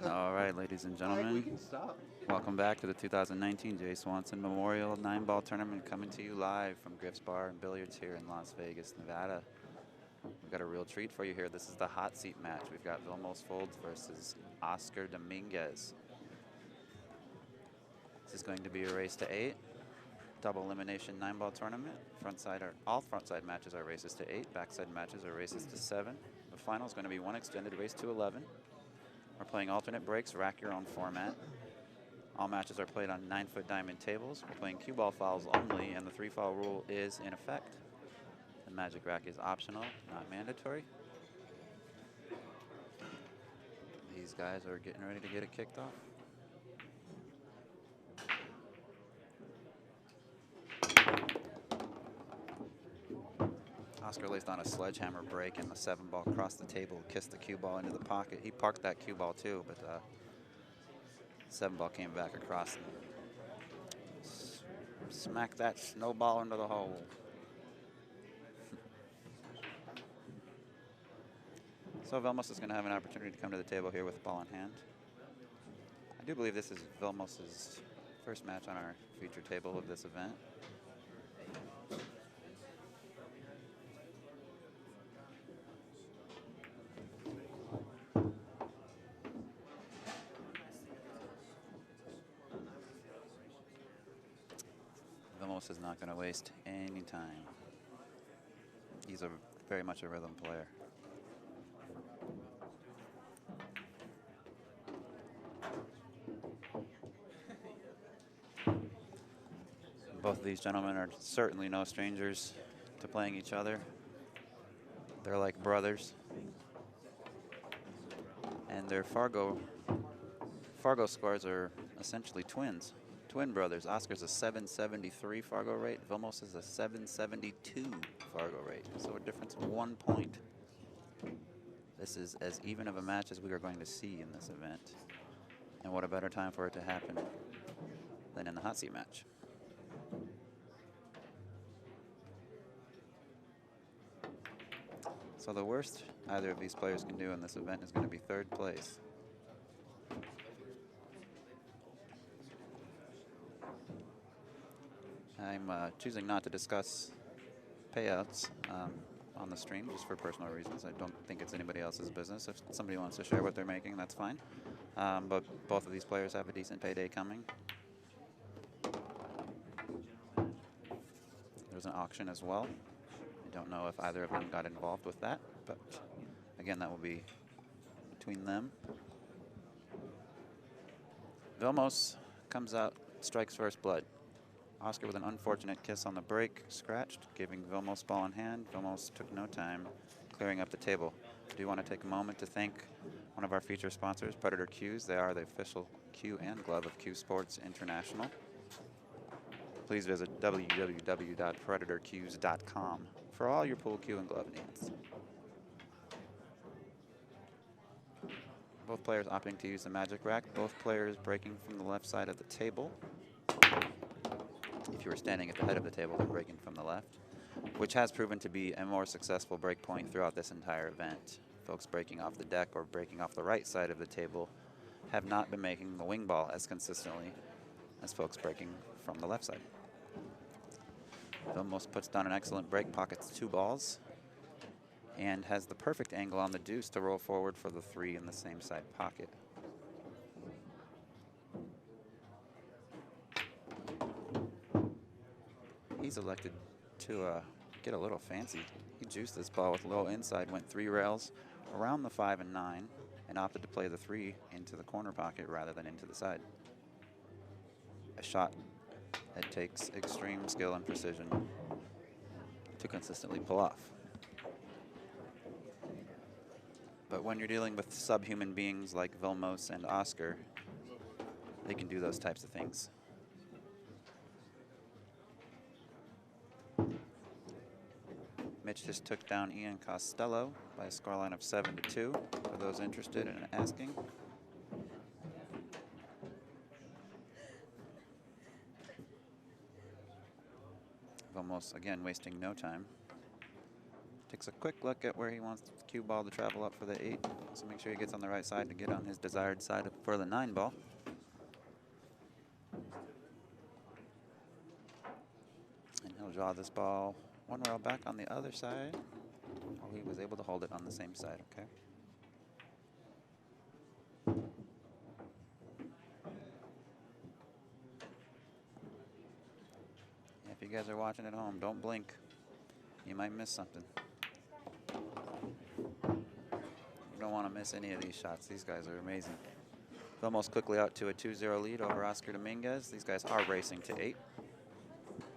All right, ladies and We gentlemen, can stop. welcome back to the 2019 Jay Swanson Memorial 9-ball tournament coming to you live from Griff's Bar and Billiards here in Las Vegas, Nevada. We've got a real treat for you here. This is the hot seat match. We've got Vilmos Folds versus Oscar Dominguez. This is going to be a race to 8, double elimination 9-ball tournament. All frontside matches are races to 8, backside matches are races to 7. The final is going to be one extended race to 11. We're playing alternate breaks, rack your own format. All matches are played on 9-foot diamond tables. We're playing cue ball fouls only, and the 3-foul rule is in effect. The magic rack is optional, not mandatory. These guys are getting ready to get it kicked off. Oscar lays down a sledgehammer break, and the 7-ball crossed the table, kissed the cue ball into the pocket. He parked that cue ball too, but 7-ball came back across and smacked that snowball into the hole. So Vilmos is going to have an opportunity to come to the table here with the ball in hand. I do believe this is Vilmos' first match on our feature table of this event. Vilmos is not going to waste any time. He's very much a rhythm player. Both of these gentlemen are certainly no strangers to playing each other. They're like brothers. And their Fargo scores are essentially twins. Twin brothers. Oscar's a 773 Fargo rate. Vilmos is a 772 Fargo rate. So a difference of 1 point. This is as even of a match as we are going to see in this event. And what a better time for it to happen than in the hot seat match. So the worst either of these players can do in this event is going to be third place. I'm choosing not to discuss payouts on the stream just for personal reasons. I don't think it's anybody else's business. If somebody wants to share what they're making, that's fine. But both of these players have a decent payday coming. There's an auction as well. I don't know if either of them got involved with that, but again, that will be between them. Vilmos comes out, strikes first blood. Oscar with an unfortunate kiss on the break, scratched, giving Vilmos ball in hand. Vilmos took no time clearing up the table. I do want to take a moment to thank one of our feature sponsors, Predator Cues. They are the official cue and glove of CueSports International. Please visit www.predatorcues.com for all your pool cue and glove needs. Both players opting to use the magic rack. Both players breaking from the left side of the table. If you were standing at the head of the table, they're breaking from the left, which has proven to be a more successful break point throughout this entire event. Folks breaking off the deck or breaking off the right side of the table have not been making the wing ball as consistently as folks breaking from the left side. Vilmos puts down an excellent break, pockets 2 balls, and has the perfect angle on the deuce to roll forward for the 3 in the same side pocket. He's elected to get a little fancy. He juiced this ball with low inside, went 3 rails around the 5 and 9, and opted to play the 3 into the corner pocket rather than into the side. A shot that takes extreme skill and precision to consistently pull off. But when you're dealing with subhuman beings like Vilmos and Oscar, they can do those types of things. Mitch just took down Ian Costello by a scoreline of 7-2, for those interested in asking. Vilmos, again, wasting no time. Takes a quick look at where he wants the cue ball to travel up for the 8. So make sure he gets on the right side to get on his desired side for the 9 ball. And he'll draw this ball 1 rail back on the other side. Oh, he was able to hold it on the same side, okay. If you guys are watching at home, don't blink. You might miss something. You don't want to miss any of these shots. These guys are amazing. Vilmos quickly out to a 2-0 lead over Oscar Dominguez. These guys are racing to 8.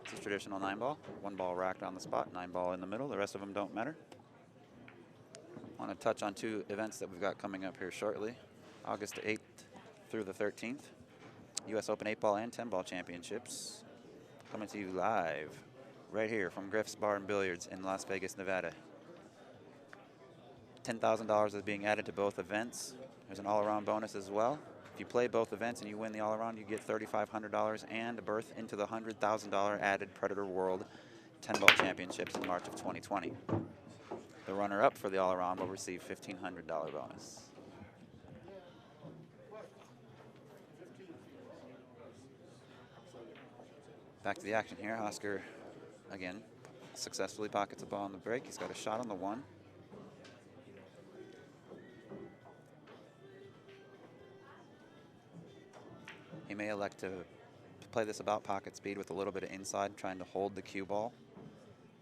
It's a traditional 9 ball. 1 ball racked on the spot, 9 ball in the middle. The rest of them don't matter. I want to touch on 2 events that we've got coming up here shortly. August 8th through the 13th. U.S. Open 8 ball and 10 ball championships. Coming to you live right here from Griff's Bar and Billiards in Las Vegas, Nevada. $10,000 is being added to both events. There's an all-around bonus as well. If you play both events and you win the all-around, you get $3,500 and a berth into the $100,000 added Predator World 10 ball championships in March of 2020. The runner-up for the all-around will receive $1,500 bonus. Back to the action here. Oscar, again, successfully pockets a ball on the break. He's got a shot on the 1. He may elect to play this about pocket speed with a little bit of inside, trying to hold the cue ball.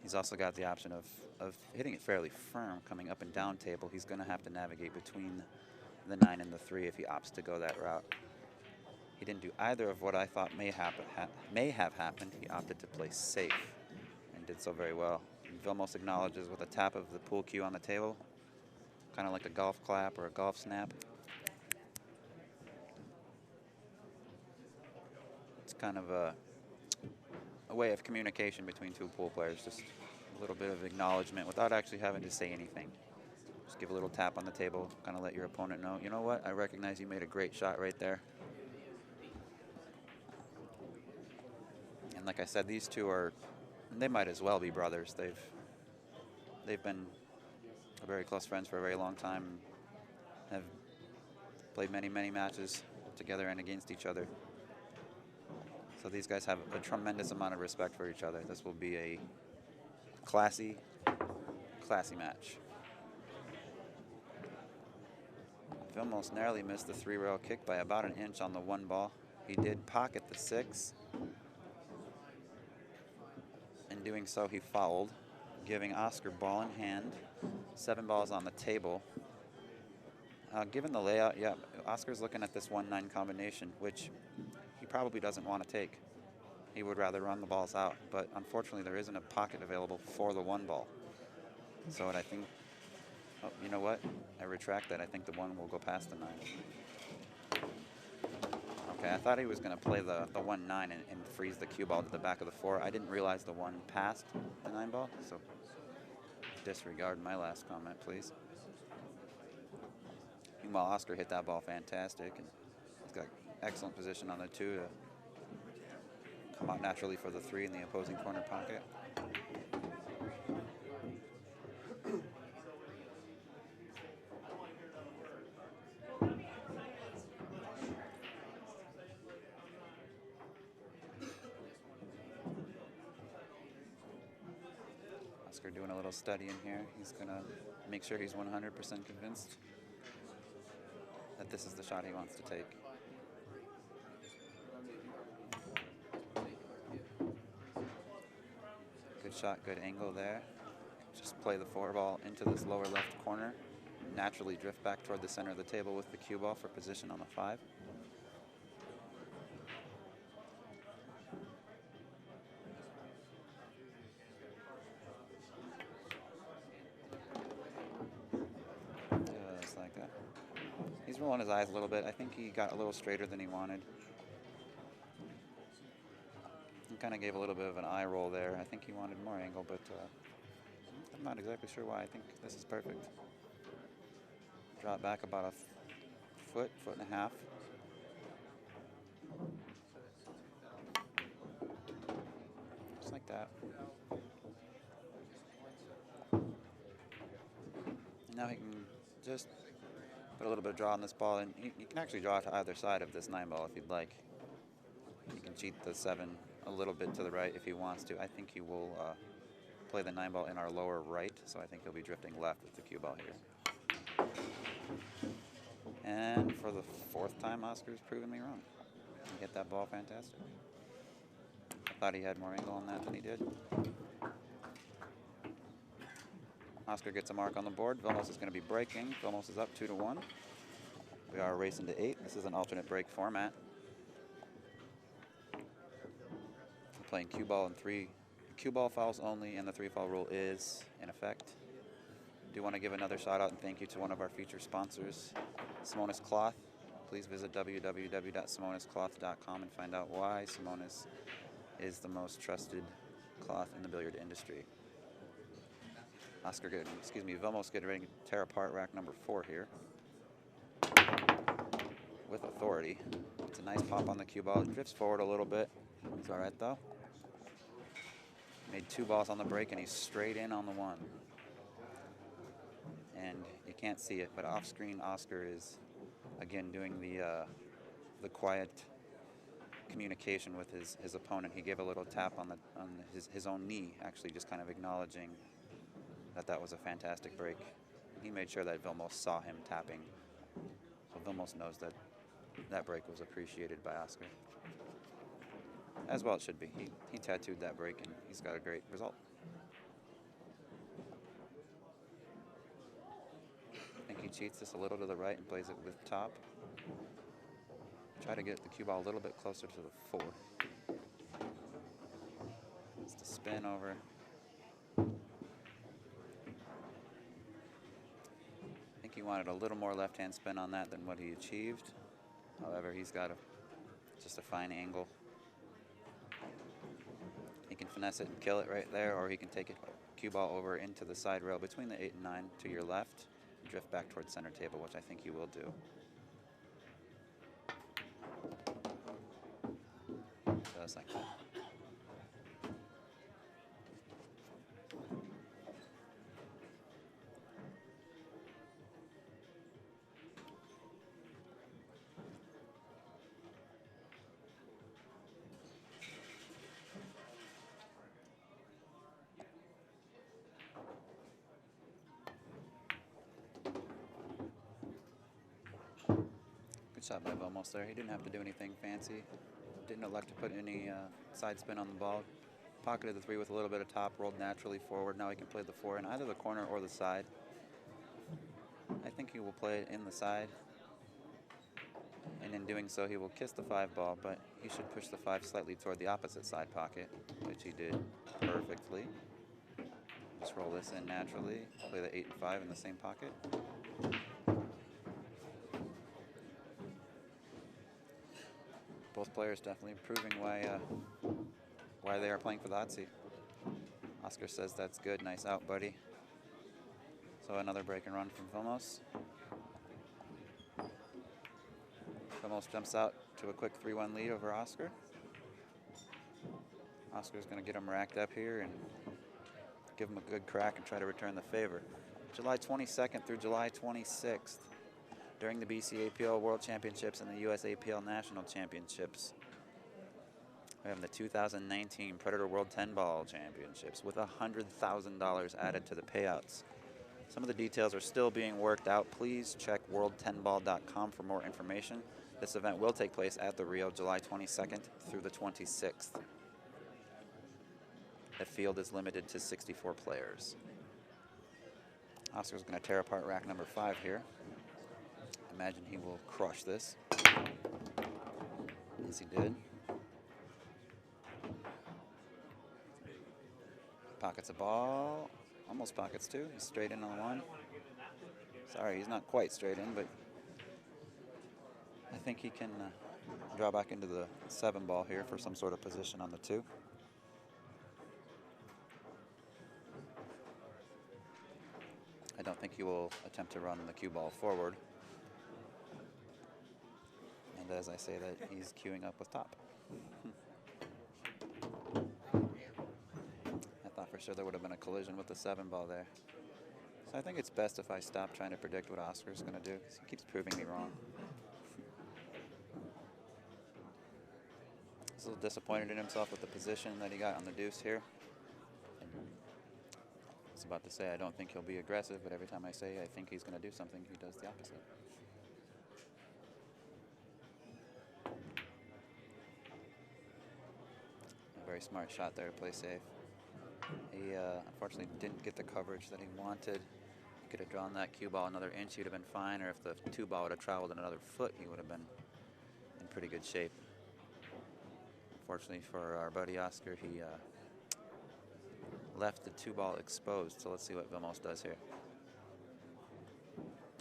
He's also got the option of hitting it fairly firm, coming up and down table. He's going to have to navigate between the 9 and the 3 if he opts to go that route. He didn't do either of what I thought may have happened. He opted to play safe and did so very well. And Vilmos acknowledges with a tap of the pool cue on the table, kind of like a golf clap or a golf snap. It's kind of a way of communication between 2 pool players, just a little bit of acknowledgement without actually having to say anything. Just give a little tap on the table, kind of let your opponent know, you know what, I recognize you made a great shot right there. And like I said, these 2 are, they might as well be brothers. They've been very close friends for a very long time, have played many, many matches together and against each other. So these guys have a tremendous amount of respect for each other. This will be a classy match. Vilmos narrowly missed the 3-rail kick by about an inch on the 1 ball. He did pocket the 6. In doing so, he fouled, giving Oscar ball in hand, 7 balls on the table. Given the layout, yeah, Oscar's looking at this 1-9 combination, which he probably doesn't want to take. He would rather run the balls out, but unfortunately there isn't a pocket available for the 1 ball. So I think, oh, you know what? I retract that. I think the 1 will go past the 9. Okay, I thought he was going to play the 1-9 and freeze the cue ball to the back of the 4. I didn't realize the 1 passed the 9 ball, so disregard my last comment, please. Meanwhile, Oscar hit that ball fantastic, and he's got excellent position on the 2 to come out naturally for the 3 in the opposing corner pocket. Oscar doing a little study in here. He's going to make sure he's 100% convinced that this is the shot he wants to take. Good shot, good angle there. Just play the 4 ball into this lower left corner. Naturally drift back toward the center of the table with the cue ball for position on the 5. Just like that. He's rolling his eyes a little bit. I think he got a little straighter than he wanted. He kind of gave a little bit of an eye roll there. I think he wanted more angle, but I'm not exactly sure why. I think this is perfect. Drop back about a foot and a half. Just like that. Now he can just put a little bit of draw on this ball, and you can actually draw to either side of this 9 ball if you'd like. He can cheat the 7 a little bit to the right if he wants to. I think he will play the 9 ball in our lower right, so I think he'll be drifting left with the cue ball here. And for the 4th time, Oscar's proven me wrong. He hit that ball fantastic. I thought he had more angle on that than he did. Oscar gets a mark on the board. Vilmos is going to be breaking. Vilmos is up 2-1. We are racing to 8. This is an alternate break format. We're playing cue ball and 3 cue ball fouls only, and the 3-foul rule is in effect. I do want to give another shout out and thank you to one of our featured sponsors, Simonis Cloth. Please visit www.simoniscloth.com and find out why Simonis is the most trusted cloth in the billiard industry. Vilmos getting ready to tear apart rack number 4 here with authority. It's a nice pop on the cue ball. It drifts forward a little bit. It's all right though. Made 2 balls on the break, and he's straight in on the 1. And you can't see it, but off screen, Oscar is again doing the quiet communication with his opponent. He gave a little tap on his own knee, actually, just kind of acknowledging that was a fantastic break. He made sure that Vilmos saw him tapping, so Vilmos knows that break was appreciated by Oscar. As well it should be. He tattooed that break, and he's got a great result. I think he cheats this a little to the right and plays it with top. Try to get the cue ball a little bit closer to the 4. It's the spin over. I think he wanted a little more left-hand spin on that than what he achieved. However, he's got just a fine angle. He can finesse it and kill it right there, or he can take it cue ball over into the side rail between the 8 and 9 to your left, and drift back towards center table, which I think he will do. Just like that. Shot by Vilmos there. He didn't have to do anything fancy. Didn't elect to put any side spin on the ball. Pocketed the 3 with a little bit of top, rolled naturally forward. Now he can play the 4 in either the corner or the side. I think he will play it in the side. And in doing so, he will kiss the 5 ball, but he should push the 5 slightly toward the opposite side pocket, which he did perfectly. Just roll this in naturally. Play the 8 and 5 in the same pocket. Both players definitely proving why they are playing for the hot seat. Oscar says that's good. Nice out, buddy. So another break and run from Vilmos. Vilmos jumps out to a quick 3-1 lead over Oscar. Oscar's going to get him racked up here and give him a good crack and try to return the favor. July 22nd through July 26th. During the BCAPL World Championships and the USAPL National Championships. We have the 2019 Predator World 10-Ball Championships with $100,000 added to the payouts. Some of the details are still being worked out. Please check world10ball.com for more information. This event will take place at the Rio July 22nd through the 26th. The field is limited to 64 players. Oscar's going to tear apart rack number 5 here. Imagine he will crush this, as he did. Pockets a ball, almost pockets 2. He's straight in on 1. Sorry, he's not quite straight in, but I think he can draw back into the 7 ball here for some sort of position on the 2. I don't think he will attempt to run the cue ball forward. And as I say that, he's queuing up with top. I thought for sure there would have been a collision with the 7 ball there. So I think it's best if I stop trying to predict what Oscar's going to do, because he keeps proving me wrong. He's a little disappointed in himself with the position that he got on the deuce here. I was about to say I don't think he'll be aggressive, but every time I say I think he's going to do something, he does the opposite. A very smart shot there to play safe. He unfortunately didn't get the coverage that he wanted. He could have drawn that cue ball another inch, he would have been fine, or if the 2 ball would have traveled another foot, he would have been in pretty good shape. Unfortunately for our buddy Oscar, he left the 2 ball exposed, so let's see what Vilmos does here.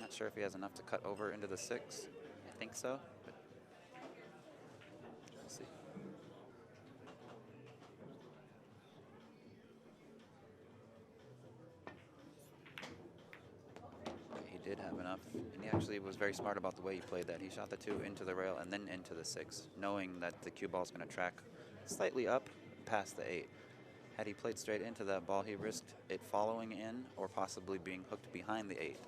Not sure if he has enough to cut over into the 6. I think so, but we'll see. He did have enough, and he actually was very smart about the way he played that. He shot the 2 into the rail and then into the 6, knowing that the cue ball is going to track slightly up past the 8. Had he played straight into that ball, he risked it following in or possibly being hooked behind the 8.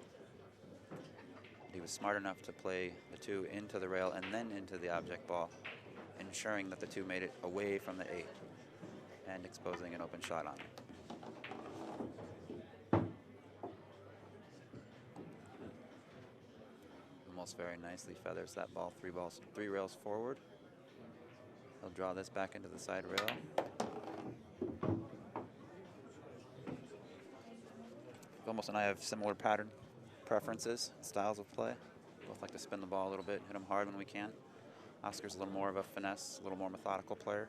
He was smart enough to play the 2 into the rail and then into the object ball, ensuring that the 2 made it away from the 8 and exposing an open shot on it. Almost very nicely feathers that ball 3 rails forward. He'll draw this back into the side rail. Vilmos and I have similar pattern preferences, styles of play. Both like to spin the ball a little bit, hit them hard when we can. Oscar's a little more of a finesse, a little more methodical player.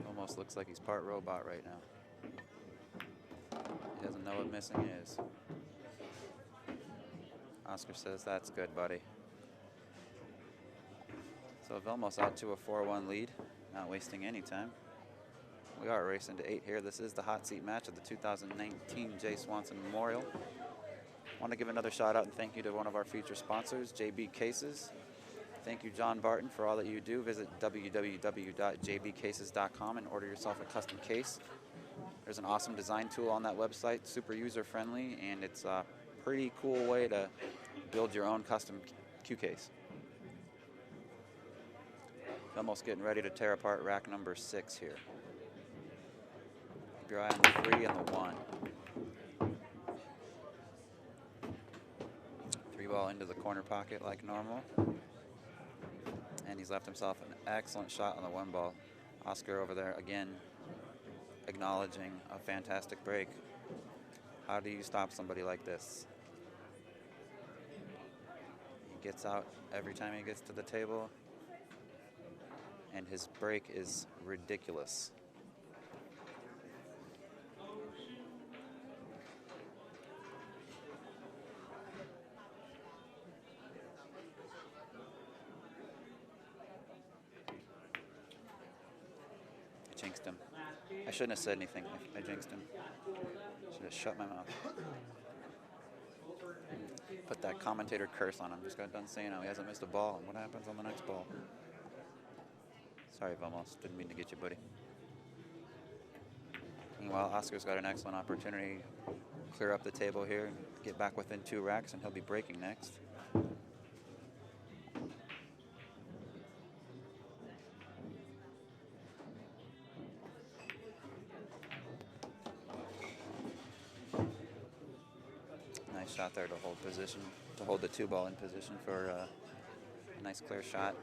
Almost looks like he's part robot right now. He doesn't know what missing is. Oscar says, that's good, buddy. So Vilmos out to a 4-1 lead, not wasting any time. We are racing to 8 here. This is the hot seat match of the 2019 Jay Swanson Memorial. I want to give another shout out and thank you to one of our feature sponsors, JB Cases. Thank you, John Barton, for all that you do. Visit www.jbcases.com and order yourself a custom case. There's an awesome design tool on that website, super user-friendly, and it's a pretty cool way to build your own custom cue case. Almost getting ready to tear apart rack number 6 here. Keep your eye on the 3 and the 1. 3 ball into the corner pocket like normal. And he's left himself an excellent shot on the 1 ball. Oscar over there again acknowledging a fantastic break. How do you stop somebody like this? He gets out every time he gets to the table, and his break is ridiculous. I jinxed him. I shouldn't have said anything. I jinxed him. Should have shut my mouth. Put that commentator curse on him. Just got done saying how he hasn't missed a ball, and what happens on the next ball. Sorry, Vilmos. Didn't mean to get you, buddy. Meanwhile, Oscar's got an excellent opportunity to clear up the table here and get back within 2 racks, and he'll be breaking next. Nice shot there to hold position, to hold the 2 ball in position for a nice clear shot.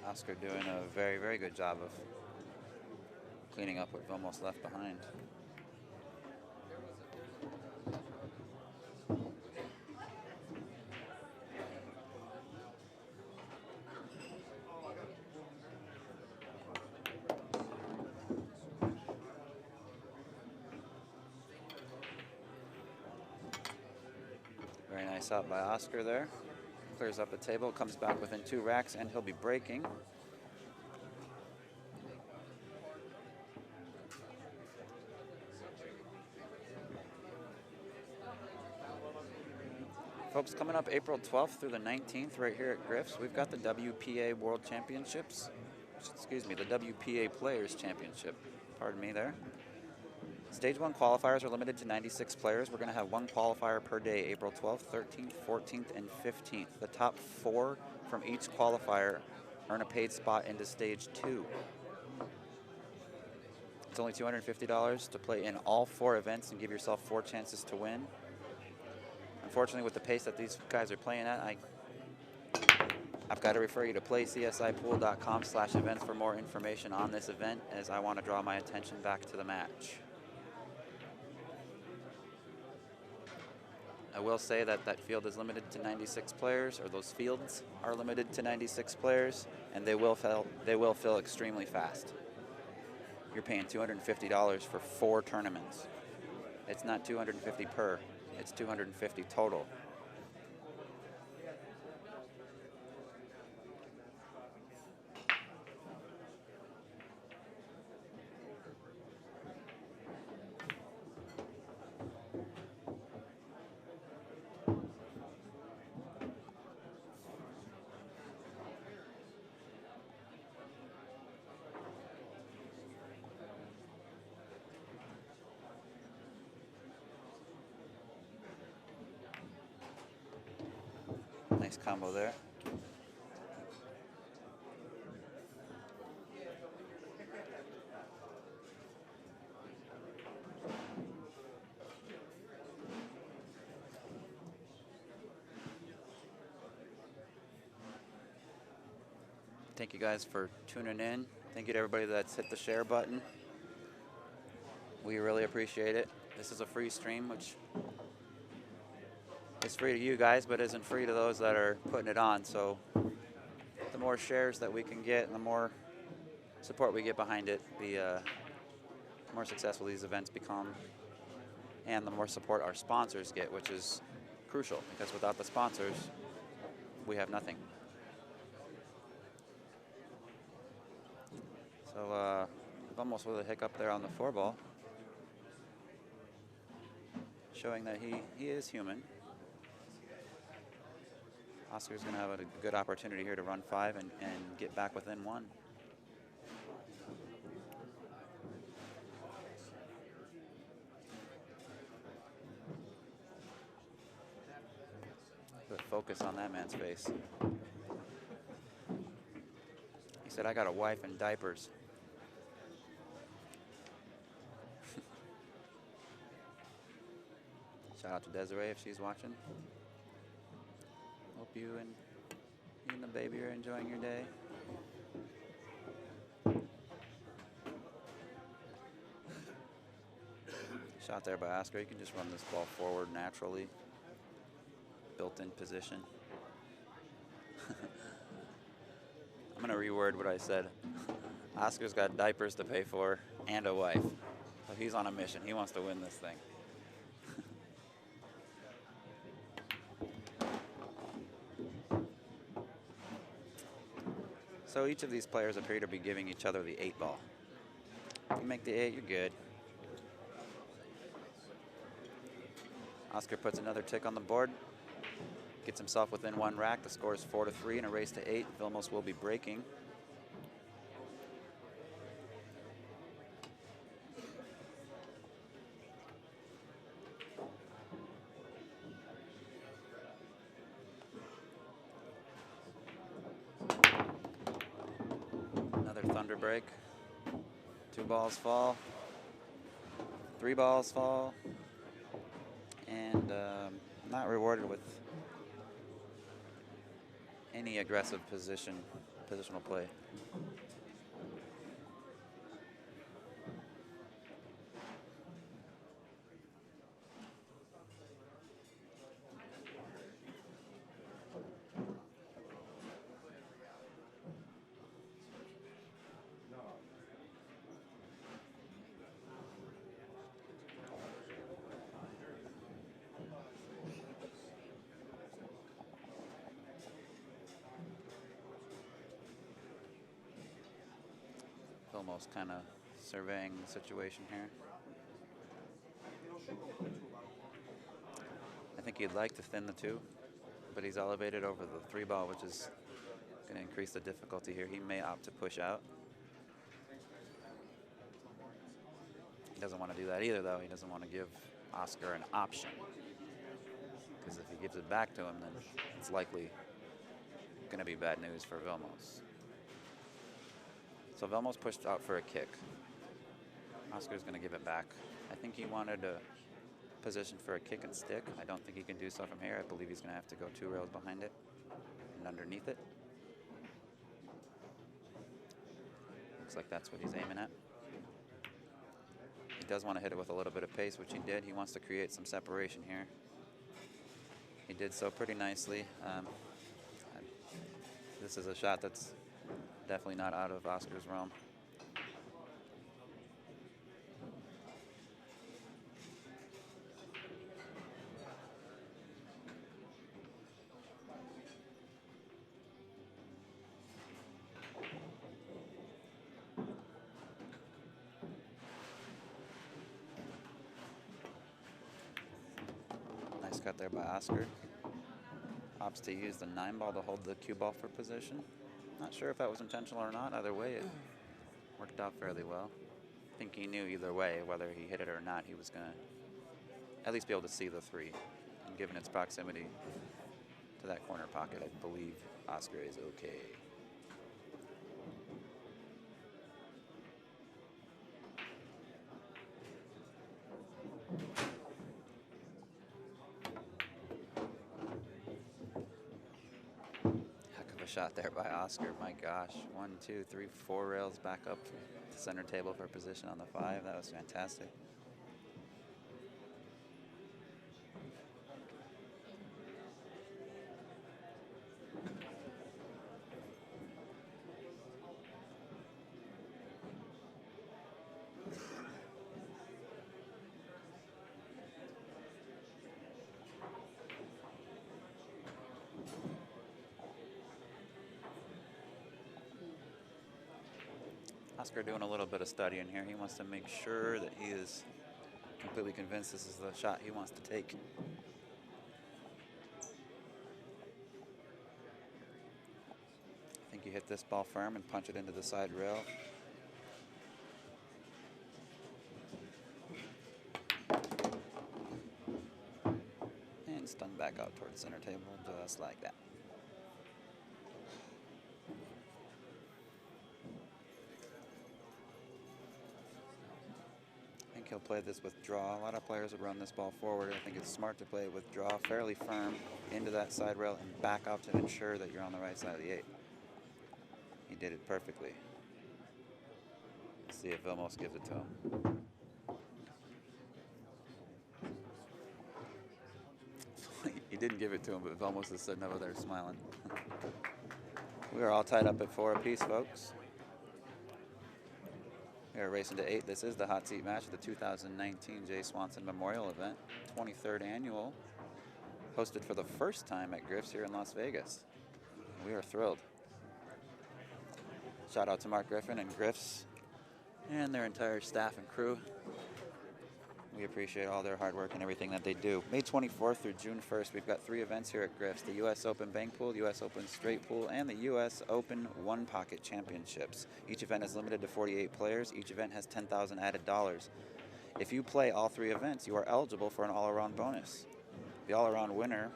Oscar doing a very, very good job of cleaning up what Vilmos left behind. Nice out by Oscar there. Clears up the table, comes back within 2 racks, and he'll be breaking. Folks, coming up April 12th through the 19th right here at Griff's, we've got the WPA World Championships. Excuse me, the WPA Players Championship. Pardon me there. Stage 1 qualifiers are limited to 96 players. We're going to have 1 qualifier per day, April 12th, 13th, 14th, and 15th. The top 4 from each qualifier earn a paid spot into Stage 2. It's only $250 to play in all 4 events and give yourself 4 chances to win. Unfortunately, with the pace that these guys are playing at, I've got to refer you to playcsipool.com/events for more information on this event, as I want to draw my attention back to the match. I will say that that field is limited to 96 players, or those fields are limited to 96 players, and they will fill extremely fast. You're paying $250 for 4 tournaments. It's not $250 per. It's $250 total. Nice combo there. Thank you guys for tuning in. Thank you to everybody that's hit the share button. We really appreciate it. This is a free stream, which is free to you guys, but isn't free to those that are putting it on. So the more shares that we can get and the more support we get behind it, the more successful these events become, and the more support our sponsors get, which is crucial, because without the sponsors, we have nothing. So almost with a hiccup there on the 4-ball, showing that he is human. Oscar's going to have a good opportunity here to run 5 and get back within 1. Put focus on that man's face. He said, "I got a wife and diapers." Shout out to Desiree if she's watching. Hope you and the baby are enjoying your day. Shot there by Oscar. You can just run this ball forward naturally. Built-in position. I'm going to reword what I said. Oscar's got diapers to pay for and a wife. So he's on a mission. He wants to win this thing. So each of these players appear to be giving each other the 8-ball. If you make the 8, you're good. Oscar puts another tick on the board. Gets himself within 1 rack. The score is 4-3 in a race to 8. Vilmos will be breaking. Another thunder break. 2 balls fall. 3 balls fall. And not rewarded with any aggressive positional play. Vilmos kind of surveying the situation here. I think he'd like to thin the 2, but he's elevated over the 3 ball, which is going to increase the difficulty here. He may opt to push out. He doesn't want to do that either, though. He doesn't want to give Oscar an option, because if he gives it back to him, then it's likely going to be bad news for Vilmos. So Vilmos pushed out for a kick. Oscar's going to give it back. I think he wanted a position for a kick and stick. I don't think he can do so from here. I believe he's going to have to go 2 rails behind it and underneath it. Looks like that's what he's aiming at. He does want to hit it with a little bit of pace, which he did. He wants to create some separation here. He did so pretty nicely. This is a shot that's definitely not out of Oscar's realm. Nice cut there by Oscar. Opts to use the 9 ball to hold the cue ball for position. Not sure if that was intentional or not. Either way, it worked out fairly well. I think he knew either way, whether he hit it or not, he was going to at least be able to see the 3. And given its proximity to that corner pocket, I believe Oscar is okay. Shot there by Oscar. My gosh, 1, 2, 3, 4 rails back up to center table for position on the 5. That was fantastic. Oscar doing a little bit of studying here. He wants to make sure that he is completely convinced this is the shot he wants to take. I think you hit this ball firm and punch it into the side rail. And stung back out towards center table, just like that. He'll play this with draw. A lot of players will run this ball forward. I think it's smart to play it with draw fairly firm into that side rail and back out to ensure that you're on the right side of the 8. He did it perfectly. Let's see if Vilmos gives it to him. He didn't give it to him, but Vilmos is sitting over there smiling. We are all tied up at 4 apiece, folks. We are racing to 8. This is the hot seat match of the 2019 Jay Swanson Memorial event, 23rd annual, hosted for the first time at Griff's here in Las Vegas. We are thrilled. Shout out to Mark Griffin and Griff's and their entire staff and crew. We appreciate all their hard work and everything that they do. May 24th through June 1st, we've got 3 events here at Griff's: the U.S. Open Bank Pool, U.S. Open Straight Pool, and the U.S. Open One Pocket Championships. Each event is limited to 48 players. Each event has $10,000 added dollars. If you play all 3 events, you are eligible for an all-around bonus. The all-around winner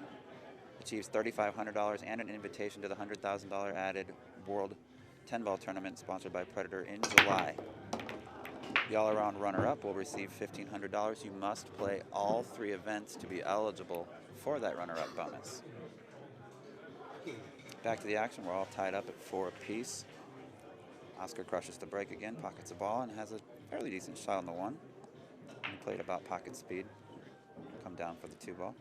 achieves $3,500 and an invitation to the $100,000 added World 10-Ball Tournament sponsored by Predator in July. The all-around runner-up will receive $1,500. You must play all 3 events to be eligible for that runner-up bonus. Back to the action. We're all tied up at 4 apiece. Oscar crushes the break again, pockets a ball, and has a fairly decent shot on the 1. He played about pocket speed. Come down for the 2 ball.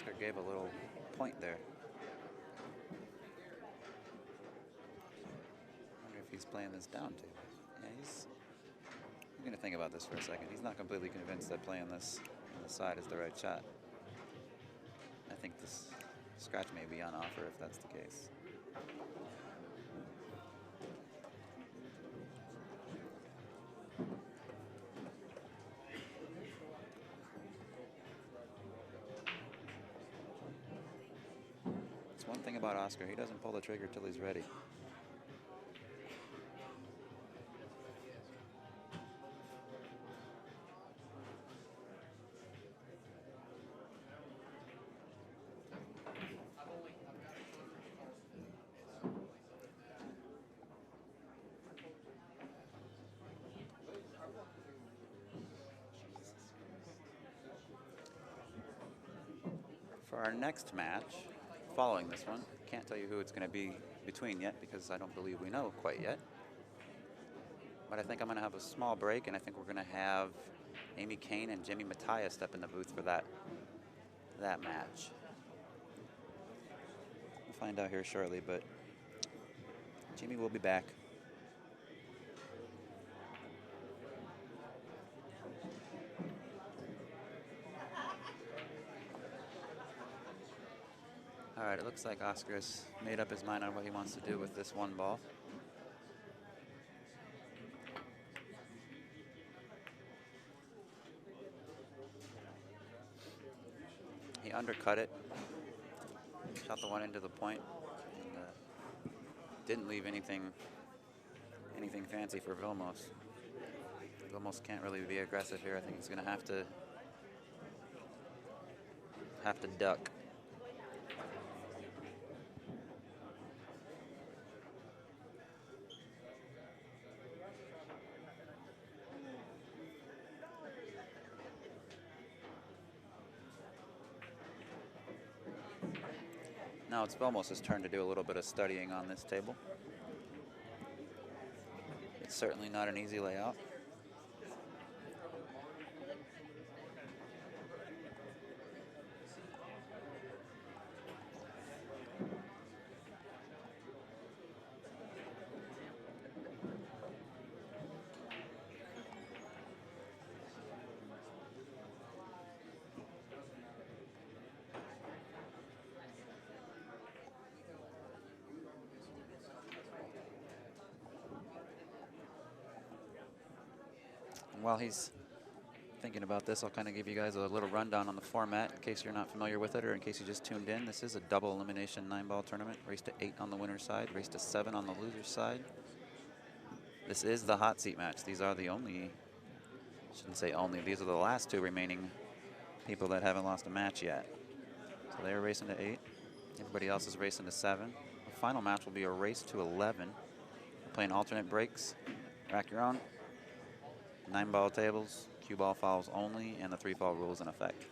Oscar gave a little point there. I wonder if he's playing this down too. Yeah, I'm going to think about this for a second. He's not completely convinced that playing this on the side is the right shot. I think this scratch may be on offer if that's the case. It's one thing about Oscar, he doesn't pull the trigger till he's ready. For our next match, following this one, can't tell you who it's going to be between yet because I don't believe we know quite yet. But I think I'm going to have a small break, and I think we're going to have Amy Kane and Jimmy Mataya step in the booth for that match. We'll find out here shortly, but Jimmy will be back. All right, it looks like Oscar's made up his mind on what he wants to do with this one ball. He undercut it, shot the one into the point, and didn't leave anything fancy for Vilmos. Vilmos can't really be aggressive here. I think he's going to have to duck. Now it's Vilmos' turn to do a little bit of studying on this table. It's certainly not an easy layout. While he's thinking about this, I'll kind of give you guys a little rundown on the format in case you're not familiar with it or in case you just tuned in. This is a double elimination 9-ball tournament. Race to 8 on the winner's side, race to 7 on the loser's side. This is the hot seat match. These are the only, shouldn't say only, these are the last 2 remaining people that haven't lost a match yet. So they're racing to 8. Everybody else is racing to 7. The final match will be a race to 11. We're playing alternate breaks, rack your own. 9-ball tables, cue ball fouls only, and the 3-fall rules in effect.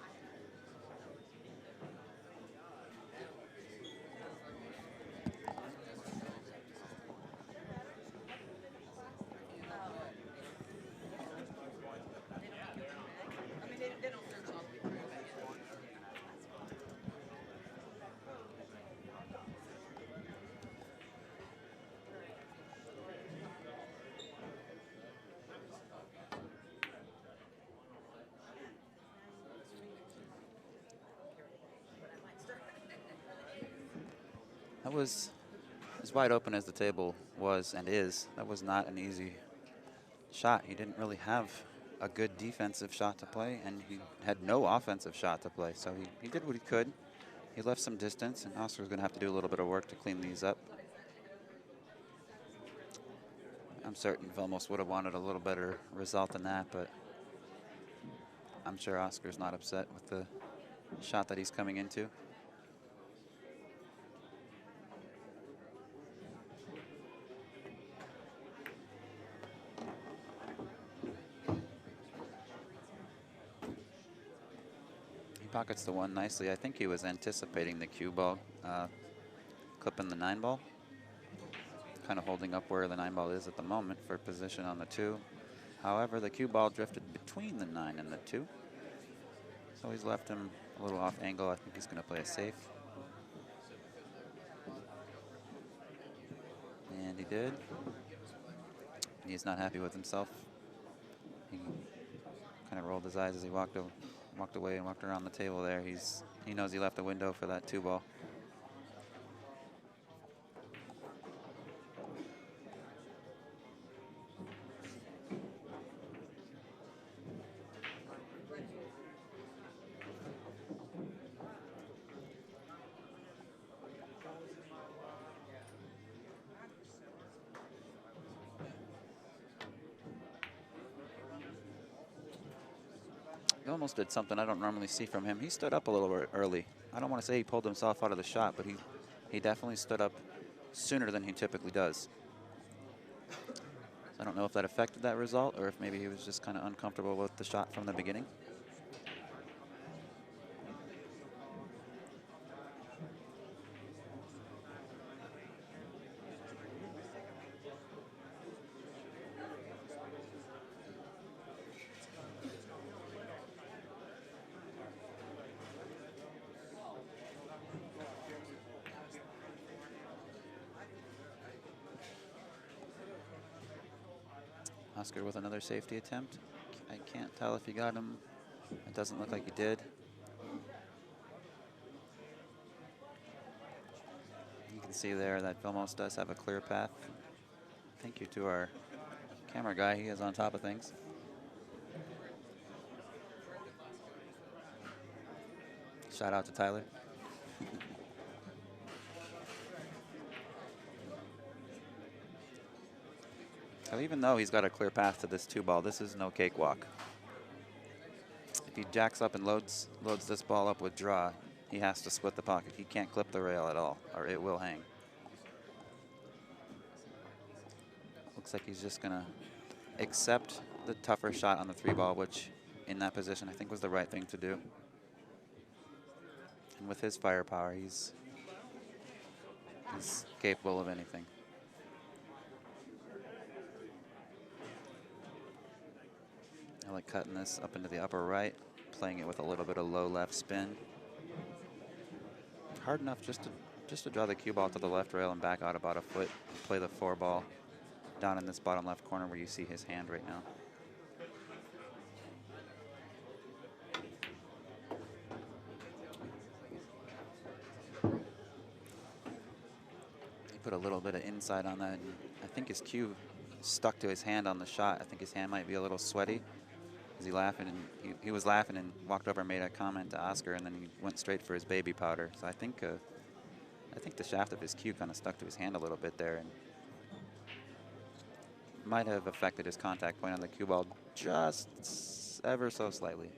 That was as wide open as the table was and is. That was not an easy shot. He didn't really have a good defensive shot to play, and he had no offensive shot to play. So he did what he could. He left some distance, and Oscar's going to have to do a little bit of work to clean these up. I'm certain Vilmos would have wanted a little better result than that, but I'm sure Oscar's not upset with the shot that he's coming into. Pockets the one nicely. I think he was anticipating the cue ball, clipping the 9-ball. Kind of holding up where the 9-ball is at the moment for position on the 2. However, the cue ball drifted between the 9 and the 2. So he's left him A little off angle. I think he's going to play it safe. And he did. He's not happy with himself. He kind of rolled his eyes as he walked away and walked around the table there. He knows he left a window for that 2-ball. He almost did something I don't normally see from him. He stood up a little early. I don't want to say he pulled himself out of the shot, but he definitely stood up sooner than he typically does. So I don't know if that affected that result or if maybe he was just kind of uncomfortable with the shot from the beginning. Oscar with another safety attempt. I can't tell if he got him. It doesn't look like he did. You can see there that Vilmos does have a clear path. Thank you to our camera guy. He is on top of things. Shout out to Tyler. So even though he's got a clear path to this 2-ball, this is no cakewalk. If he jacks up and loads this ball up with draw, he has to split the pocket. He can't clip the rail at all, or it will hang. Looks like he's just gonna accept the tougher shot on the 3-ball, which in that position I think was the right thing to do. And with his firepower, he's capable of anything. I like cutting this up into the upper right, playing it with a little bit of low left spin. Hard enough just to draw the cue ball to the left rail and back out about a foot. Play the 4-ball down in this bottom left corner where you see his hand right now. He put a little bit of inside on that. And I think his cue stuck to his hand on the shot. I think his hand might be a little sweaty. Is he laughing? And he was laughing and walked over and made a comment to Oscar, and then he went straight for his baby powder. So I think the shaft of his cue kind of stuck to his hand a little bit there, and might have affected his contact point on the cue ball just ever so slightly.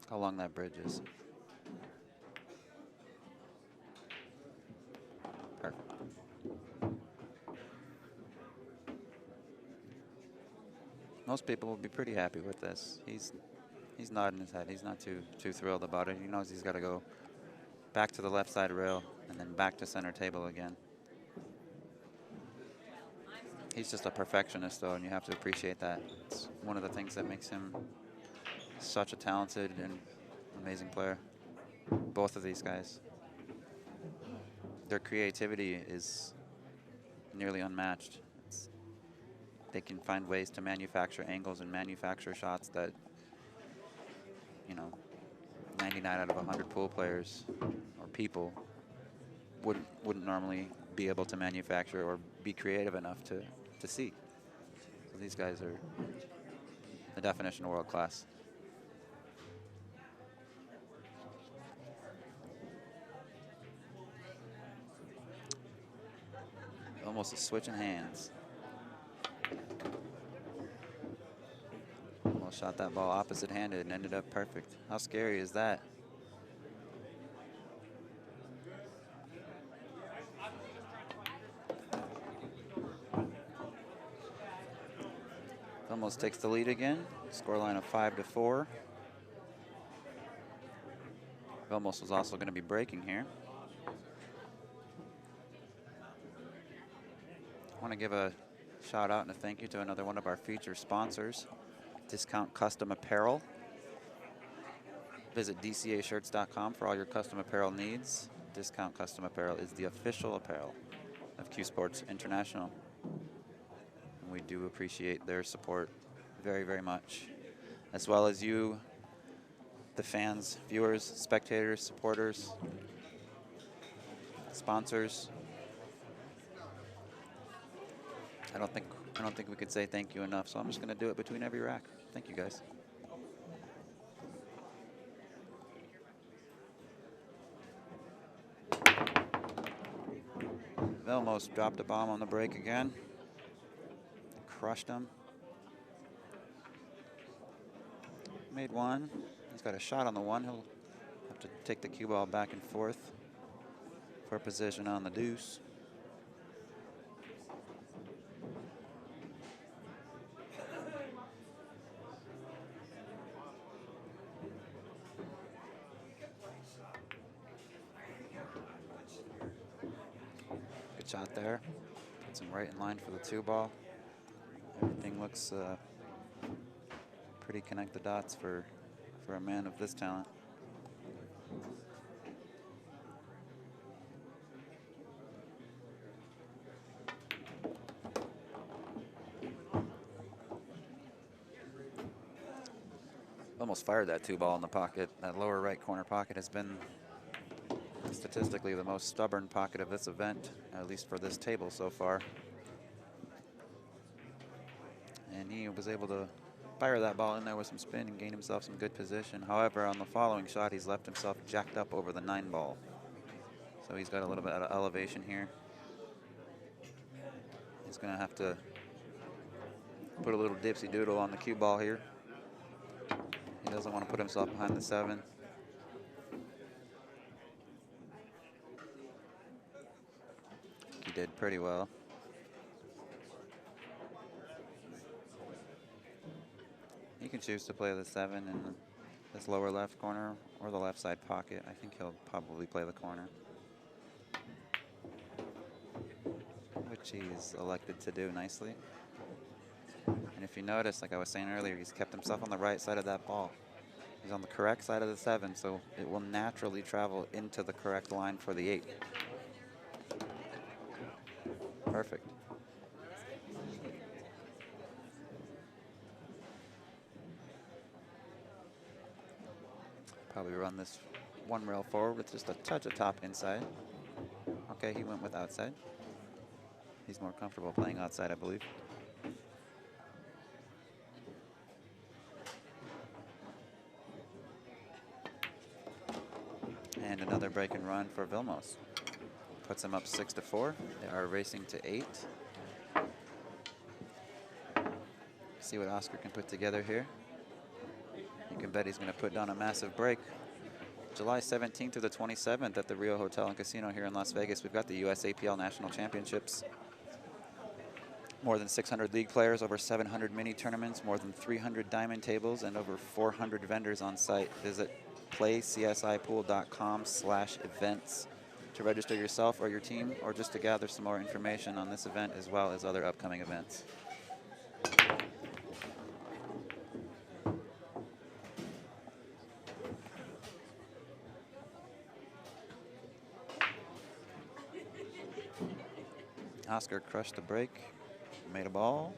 How long that bridge is. Perfect. Most people will be pretty happy with this. He's nodding his head. He's not too thrilled about it. He knows he's got to go back to the left side rail and then back to center table again. He's just a perfectionist, though, and you have to appreciate that. It's one of the things that makes him such a talented and amazing player. Both of these guys. Their creativity is nearly unmatched. They can find ways to manufacture angles and manufacture shots that, you know, 99 out of 100 pool players or people wouldn't normally be able to manufacture or be creative enough to see. So these guys are the definition of world class. Almost a switch in hands. Well, shot that ball opposite-handed and ended up perfect. How scary is that? Almost takes the lead again. Scoreline of 5-4. Vilmos was also going to be breaking here. I want to give a shout out and a thank you to another one of our feature sponsors, Discount custom apparel. Visit dcashirts.com for all your custom apparel needs. Discount Custom Apparel is the official apparel of CueSports International. And we do appreciate their support very, very much. As well as you, the fans, viewers, spectators, supporters, sponsors. I don't think we could say thank you enough, so I'm just going to do it between every rack. Thank you, guys. Vilmos dropped a bomb on the break again. Crushed him. Made one. He's got a shot on the one. He'll have to take the cue ball back and forth for position on the deuce. Good shot there. Puts him right in line for the two ball. Everything looks pretty connect the dots for a man of this talent. Almost fired that two ball in the pocket. That lower right corner pocket has been statistically the most stubborn pocket of this event, at least for this table so far. And he was able to fire that ball in there with some spin and gain himself some good position. However, on the following shot, he's left himself jacked up over the 9 ball. So he's got a little bit of elevation here. He's going to have to put a little dipsy doodle on the cue ball here. He doesn't want to put himself behind the 7. He did pretty well. He can choose to play the 7 in this lower left corner or the left side pocket. I think he'll probably play the corner, which he's elected to do nicely. And if you notice, like I was saying earlier, he's kept himself on the right side of that ball. He's on the correct side of the 7, so it will naturally travel into the correct line for the 8. Perfect. Probably run this one rail forward with just a touch of top inside. Okay, he went with outside. He's more comfortable playing outside, I believe. And another break and run for Vilmos. Puts him up 6-4. They are racing to 8. See what Oscar can put together here. You can bet he's going to put down a massive break. July 17th through the 27th at the Rio Hotel and Casino here in Las Vegas. We've got the USAPL National Championships. More than 600 league players, over 700 mini tournaments, more than 300 diamond tables, and over 400 vendors on site. Visit playcsipool.com/events to register yourself or your team, or just to gather some more information on this event as well as other upcoming events. Oscar crushed the break, made a ball.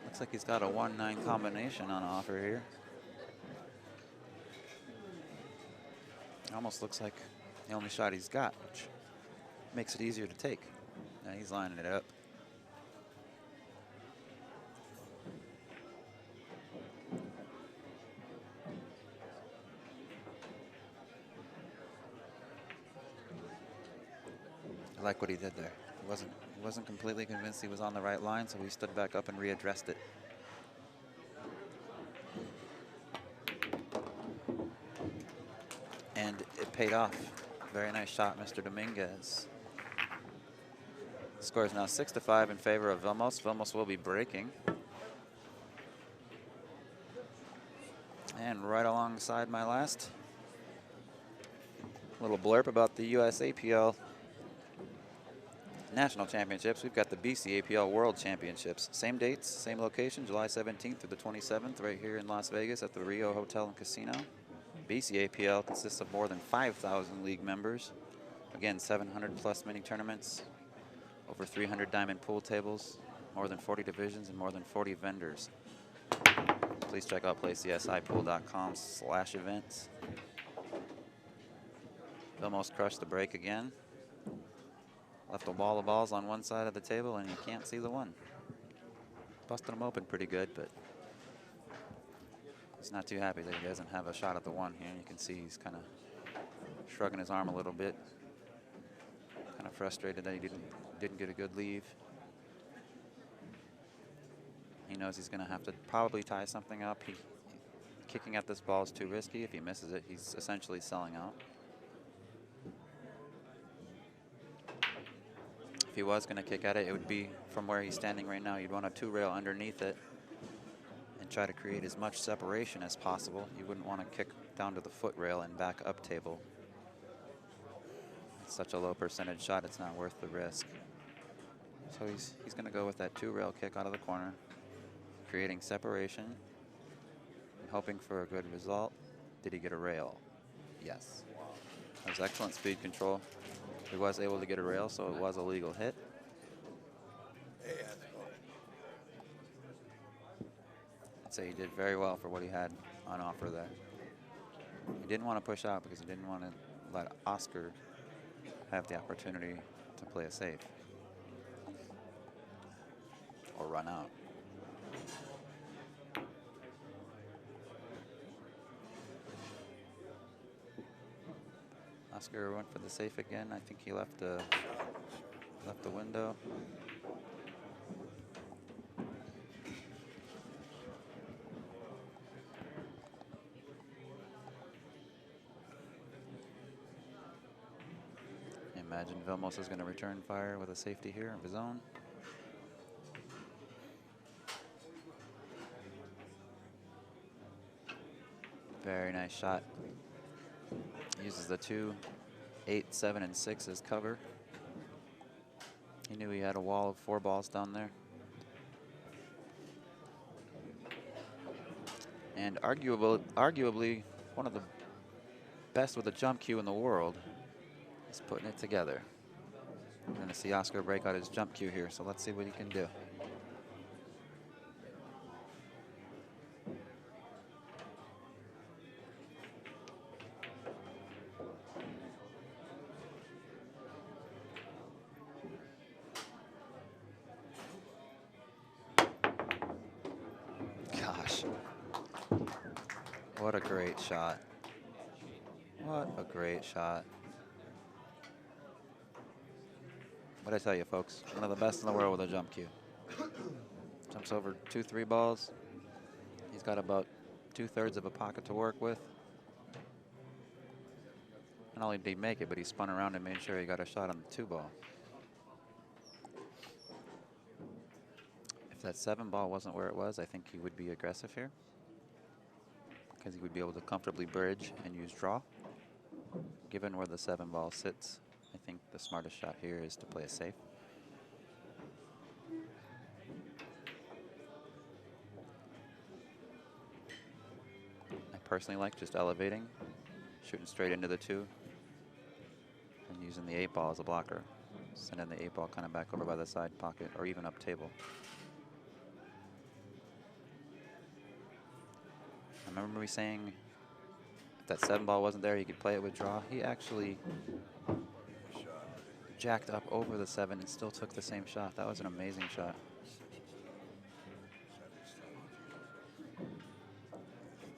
Looks like he's got a 1-9 combination on offer here. Almost looks like the only shot he's got, which makes it easier to take. Now he's lining it up. I like what he did there. He wasn't completely convinced he was on the right line, so he stood back up and readdressed it. And it paid off. Very nice shot, Mr. Dominguez. The score is now 6-5 in favor of Vilmos. Vilmos will be breaking. And right alongside my last little blurb about the USAPL national championships, we've got the BCAPL World Championships. Same dates, same location, July 17th through the 27th, right here in Las Vegas at the Rio Hotel and Casino. BCAPL consists of more than 5,000 league members. Again, 700 plus mini tournaments, over 300 diamond pool tables, more than 40 divisions, and more than 40 vendors. Please check out playcsipool.com/events. Vilmos crushed the break again. Left a wall of balls on one side of the table, and you can't see the one. Busted him open pretty good, but he's not too happy that he doesn't have a shot at the one here. You can see he's kind of shrugging his arm a little bit. Kind of frustrated that he didn't get a good leave. He knows he's going to have to probably tie something up. Kicking at this ball is too risky. If he misses it, he's essentially selling out. If he was going to kick at it, it would be from where he's standing right now. You'd want a 2-rail underneath it and try to create as much separation as possible. You wouldn't want to kick down to the foot rail and back up table. It's such a low percentage shot, it's not worth the risk. So he's going to go with that 2-rail kick out of the corner, creating separation, and hoping for a good result. Did he get a rail? Yes. That was excellent speed control. He was able to get a rail, so it was a legal hit. I'd say he did very well for what he had on offer there. He didn't want to push out because he didn't want to let Oscar have the opportunity to play a safe or run out. Oscar went for the safe again. I think he left the window. Imagine Vilmos is going to return fire with a safety here of his own. Very nice shot. Uses the 2, 8, 7, and 6 as cover. He knew he had a wall of 4 balls down there. And arguably one of the best with a jump cue in the world is putting it together. We're going to see Oscar break out his jump cue here, so let's see what he can do. Gosh, what a great shot. What a great shot. What'd I tell you, folks? One of the best in the world with a jump cue. Jumps over 2, 3 balls. He's got about 2/3 of a pocket to work with. Not only did he make it, but he spun around and made sure he got a shot on the 2 ball. If that 7 ball wasn't where it was, I think he would be aggressive here, because he would be able to comfortably bridge and use draw. Given where the 7 ball sits, I think the smartest shot here is to play a safe. I personally like just elevating, shooting straight into the 2, and using the 8 ball as a blocker. Sending the 8 ball kind of back over by the side pocket or even up table. I remember me saying if that 7 ball wasn't there, he could play it with draw. He actually jacked up over the 7 and still took the same shot. That was an amazing shot.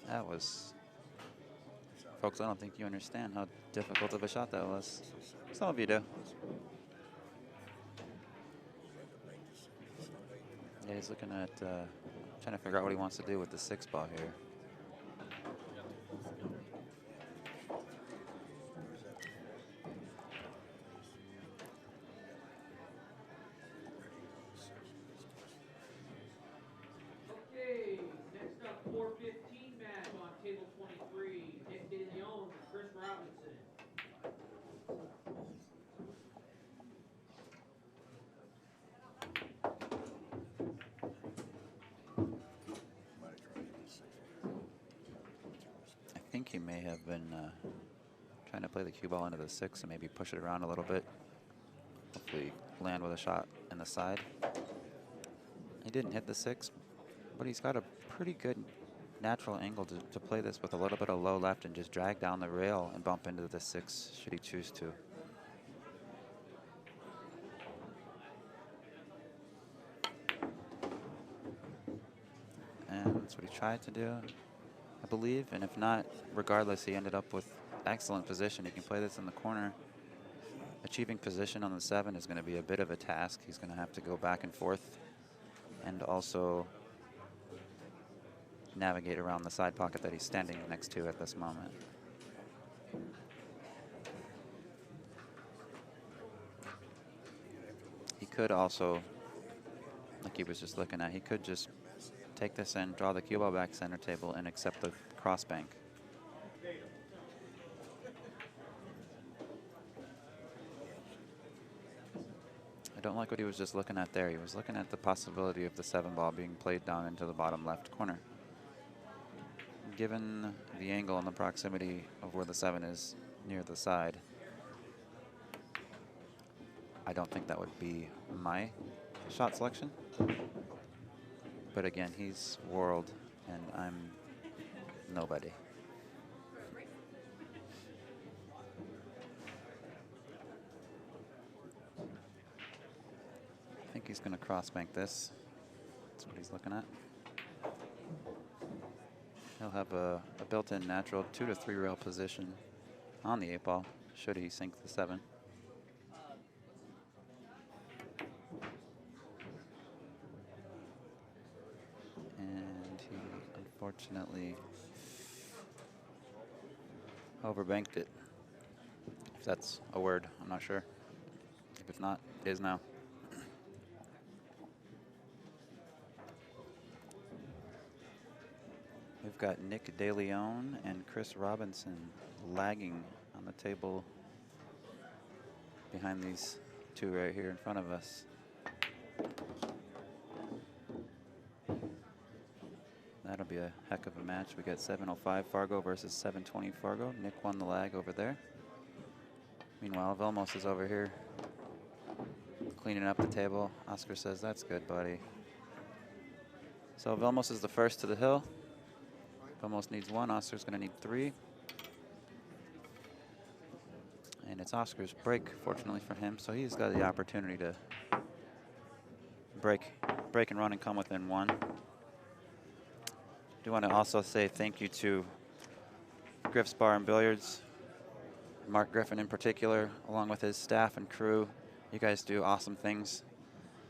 That was, folks, I don't think you understand how difficult of a shot that was. Some of you do. Yeah, he's looking at trying to figure out what he wants to do with the 6 ball here. think he may have been trying to play the cue ball into the 6 and maybe push it around a little bit. Hopefully land with a shot in the side. He didn't hit the 6, but he's got a pretty good natural angle to play this with a little bit of low left and just drag down the rail and bump into the 6 should he choose to. And that's what he tried to do, I believe. And if not, regardless, he ended up with excellent position. He can play this in the corner. Achieving position on the 7 is going to be a bit of a task. He's going to have to go back and forth and also navigate around the side pocket that he's standing next to at this moment. He could also, like he was just looking at, he could just take this in, draw the cue ball back center table, and accept the cross bank. I don't like what he was just looking at there. He was looking at the possibility of the 7 ball being played down into the bottom left corner. Given the angle and the proximity of where the 7 is near the side, I don't think that would be my shot selection. But again, he's world and I'm nobody. I think he's going to cross bank this. That's what he's looking at. He'll have a built-in natural 2 to 3 rail position on the 8 ball should he sink the 7. And he unfortunately overbanked it. If that's a word, I'm not sure. If it's not, it is now. We've got Nick DeLeon and Chris Robinson lagging on the table behind these 2 right here in front of us. That'll be a heck of a match. We got 705 Fargo versus 720 Fargo. Nick won the lag over there. Meanwhile, Vilmos is over here cleaning up the table. Oscar says, "That's good, buddy." So Vilmos is the first to the hill. Vilmos needs 1. Oscar's going to need 3. And it's Oscar's break, fortunately for him. So he's got the opportunity to break and run and come within 1. Do want to also say thank you to Griff's Bar and Billiards, Mark Griffin in particular, along with his staff and crew. You guys do awesome things.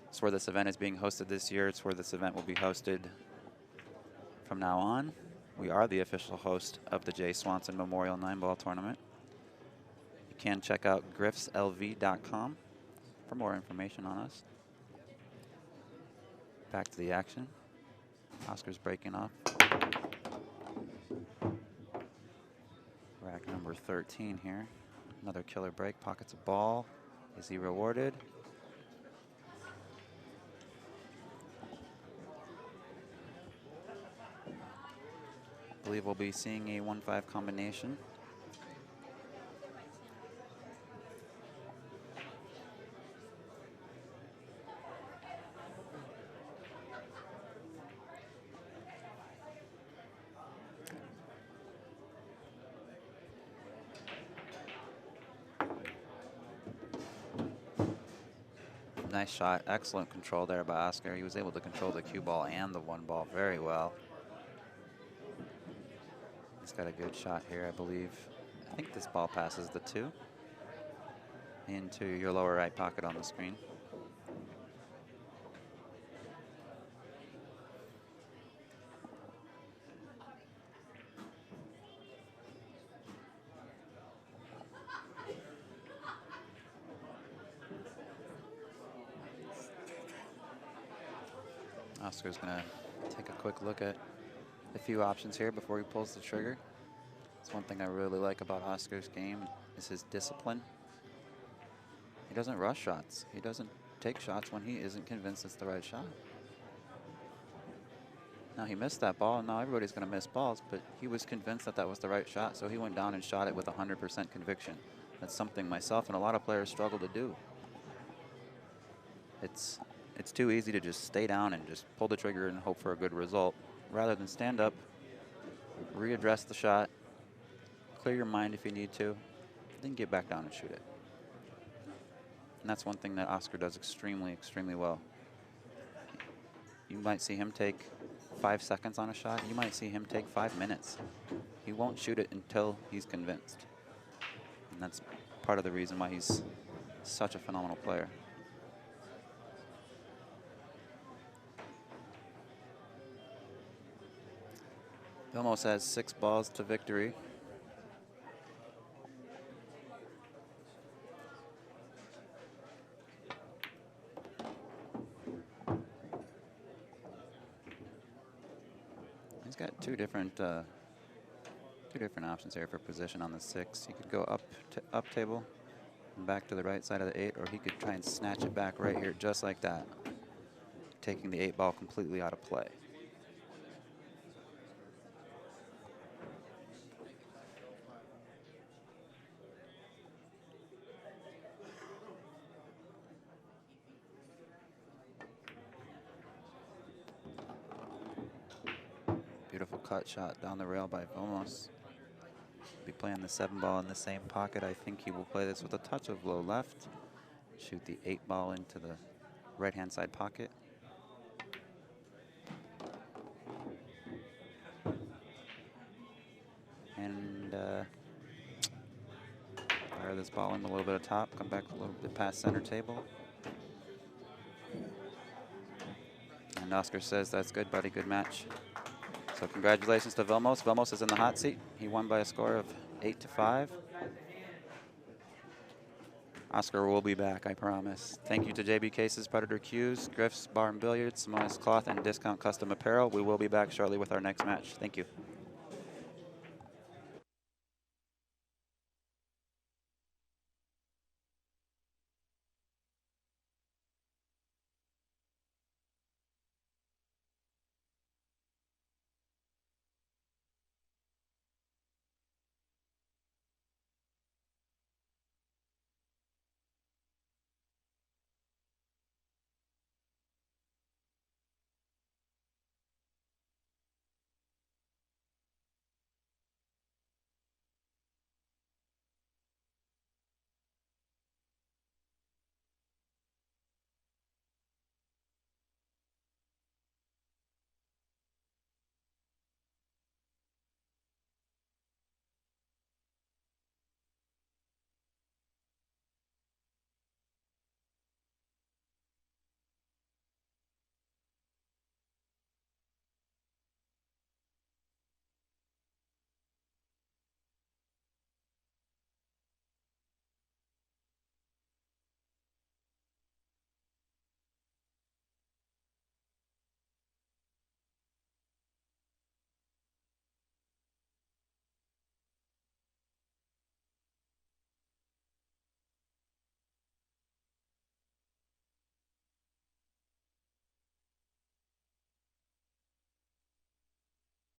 It's where this event is being hosted this year. It's where this event will be hosted from now on. We are the official host of the Jay Swanson Memorial 9-ball tournament. You can check out griffslv.com for more information on us. Back to the action. Oscar's breaking off. Rack number 13 here. Another killer break, pockets a ball. Is he rewarded? I believe we'll be seeing a 1-5 combination. Nice shot, excellent control there by Oscar. He was able to control the cue ball and the 1 ball very well. He's got a good shot here, I believe. I think this ball passes the 2 into your lower right pocket on the screen. Oscar's going to take a quick look at a few options here before he pulls the trigger. It's one thing I really like about Oscar's game is his discipline. He doesn't rush shots. He doesn't take shots when he isn't convinced it's the right shot. Now he missed that ball, and now everybody's going to miss balls, but he was convinced that that was the right shot, so he went down and shot it with 100% conviction. That's something myself and a lot of players struggle to do. It's too easy to just stay down and just pull the trigger and hope for a good result, rather than stand up, readdress the shot, clear your mind if you need to, then get back down and shoot it. And that's one thing that Oscar does extremely, extremely well. You might see him take 5 seconds on a shot. You might see him take 5 minutes. He won't shoot it until he's convinced. And that's part of the reason why he's such a phenomenal player. Vilmos has 6 balls to victory. He's got two different options here for position on the 6. He could go up table and back to the right side of the 8, or he could try and snatch it back right here just like that, taking the 8 ball completely out of play. Beautiful cut shot down the rail by Vilmos. Be playing the 7 ball in the same pocket. I think he will play this with a touch of low left. Shoot the 8 ball into the right-hand side pocket. And fire this ball in a little bit of top, come back a little bit past center table. And Oscar says, that's good, buddy, good match. So congratulations to Vilmos. Vilmos is in the hot seat. He won by a score of 8-5. Oscar will be back, I promise. Thank you to JB Cases, Predator Cues, Griff's Bar and Billiards, Simonis Cloth, and Discount Custom Apparel. We will be back shortly with our next match. Thank you.